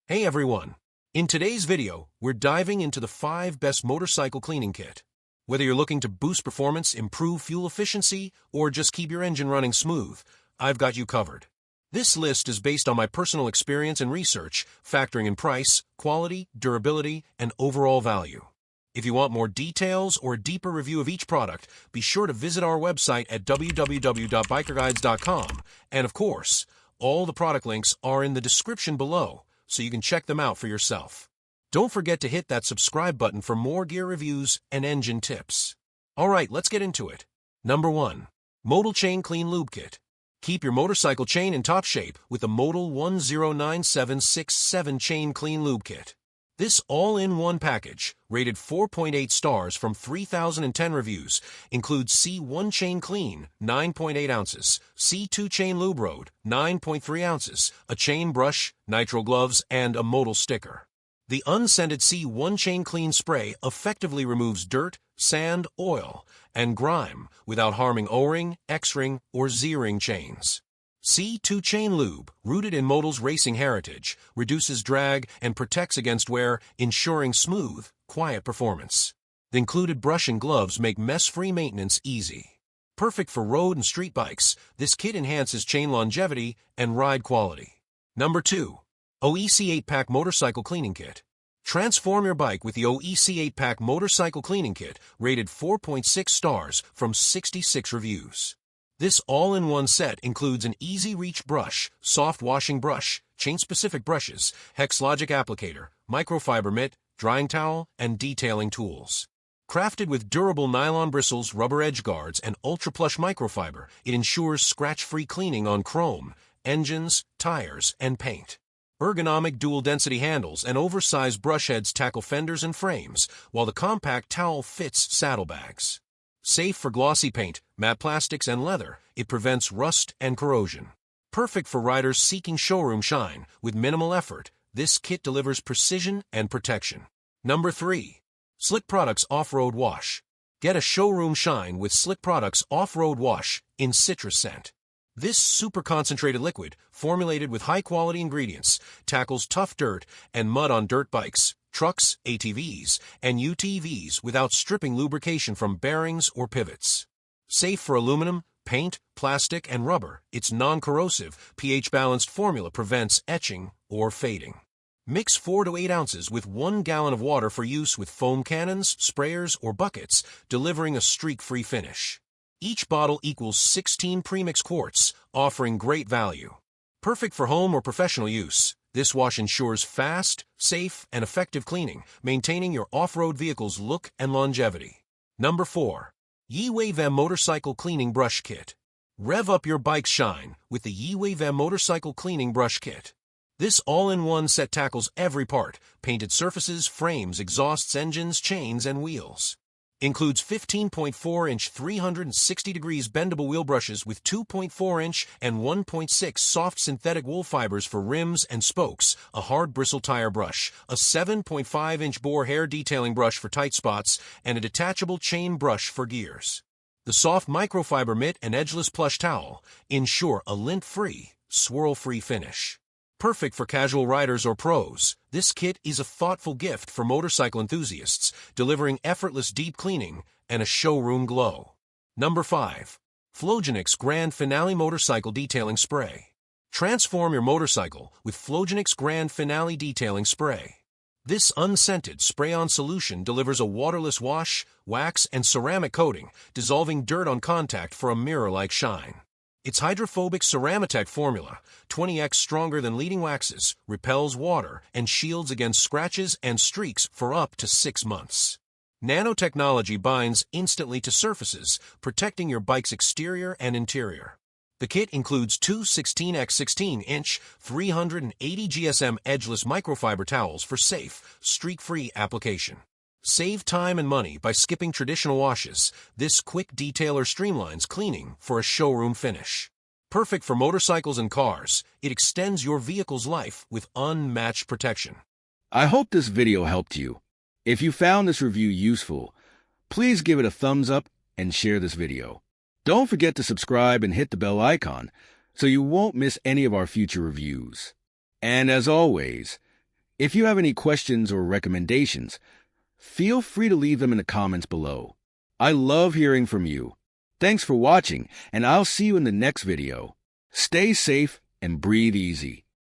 Hey everyone! In today's video, we're diving into the 5 best motorcycle cleaning kit. Whether you're looking to boost performance, improve fuel efficiency, or just keep your engine running smooth, I've got you covered. This list is based on my personal experience and research, factoring in price, quality, durability, and overall value. If you want more details or a deeper review of each product, be sure to visit our website at www.bikerguides.com, and of course, all the product links are in the description below, so you can check them out for yourself. Don't forget to hit that subscribe button for more gear reviews and engine tips. Alright, let's get into it. Number 1. Modal Chain Clean Lube Kit. Keep your motorcycle chain in top shape with the Modal 109767 Chain Clean Lube Kit. This all-in-one package, rated 4.8 stars from 3010 reviews, includes C1 Chain Clean, 9.8 ounces, C2 Chain Lube Road, 9.3 ounces, a chain brush, nitro gloves, and a modal sticker. The unscented C1 Chain Clean spray effectively removes dirt, sand, oil, and grime without harming O-ring, X-ring, or Z-ring chains. C2 Chain Lube, rooted in Modal's racing heritage, reduces drag and protects against wear, ensuring smooth, quiet performance. The included brush and gloves make mess-free maintenance easy. Perfect for road and street bikes, this kit enhances chain longevity and ride quality. Number 2. OEC 8-Pack Motorcycle Cleaning Kit. Transform your bike with the OEC 8-Pack Motorcycle Cleaning Kit, rated 4.6 stars from 66 reviews. This all-in-one set includes an easy-reach brush, soft washing brush, chain-specific brushes, HexLogic applicator, microfiber mitt, drying towel, and detailing tools. Crafted with durable nylon bristles, rubber edge guards, and ultra-plush microfiber, it ensures scratch-free cleaning on chrome, engines, tires, and paint. Ergonomic dual-density handles and oversized brush heads tackle fenders and frames, while the compact towel fits saddlebags. Safe for glossy paint, matte plastics, and leather, it prevents rust and corrosion. Perfect for riders seeking showroom shine, with minimal effort, this kit delivers precision and protection. Number 3. Slick Products Off-Road Wash. Get a showroom shine with Slick Products Off-Road Wash in citrus scent. This super concentrated liquid, formulated with high-quality ingredients, tackles tough dirt and mud on dirt bikes, trucks, ATVs, and UTVs without stripping lubrication from bearings or pivots. Safe for aluminum, paint, plastic, and rubber, its non-corrosive, pH-balanced formula prevents etching or fading. Mix 4 to 8 ounces with 1 gallon of water for use with foam cannons, sprayers, or buckets, delivering a streak-free finish. Each bottle equals 16 premix quarts, offering great value. Perfect for home or professional use, this wash ensures fast, safe, and effective cleaning, maintaining your off-road vehicle's look and longevity. Number 4. Yi-Wave M Motorcycle Cleaning Brush Kit. Rev up your bike's shine with the Yi-Wave M Motorcycle Cleaning Brush Kit. This all-in-one set tackles every part: painted surfaces, frames, exhausts, engines, chains, and wheels. Includes 15.4-inch 360 degrees bendable wheel brushes with 2.4-inch and 1.6 soft synthetic wool fibers for rims and spokes, a hard bristle tire brush, a 7.5-inch bore hair detailing brush for tight spots, and a detachable chain brush for gears. The soft microfiber mitt and edgeless plush towel ensure a lint-free, swirl-free finish. Perfect for casual riders or pros, this kit is a thoughtful gift for motorcycle enthusiasts, delivering effortless deep cleaning and a showroom glow. Number 5. Flogenix Grand Finale Motorcycle Detailing Spray. Transform your motorcycle with Flogenix Grand Finale Detailing Spray. This unscented spray-on solution delivers a waterless wash, wax, and ceramic coating, dissolving dirt on contact for a mirror-like shine. Its hydrophobic Ceramatec formula, 20x stronger than leading waxes, repels water and shields against scratches and streaks for up to 6 months. Nanotechnology binds instantly to surfaces, protecting your bike's exterior and interior. The kit includes 2 16x16-inch 380 GSM edgeless microfiber towels for safe, streak-free application. Save time and money by skipping traditional washes. This quick detailer streamlines cleaning for a showroom finish. Perfect for motorcycles and cars, it extends your vehicle's life with unmatched protection. I hope this video helped you. If you found this review useful, please give it a thumbs up and share this video. Don't forget to subscribe and hit the bell icon so you won't miss any of our future reviews. And as always, If you have any questions or recommendations, feel free to leave them in the comments below. I love hearing from you. Thanks for watching, and I'll see you in the next video. Stay safe and breathe easy.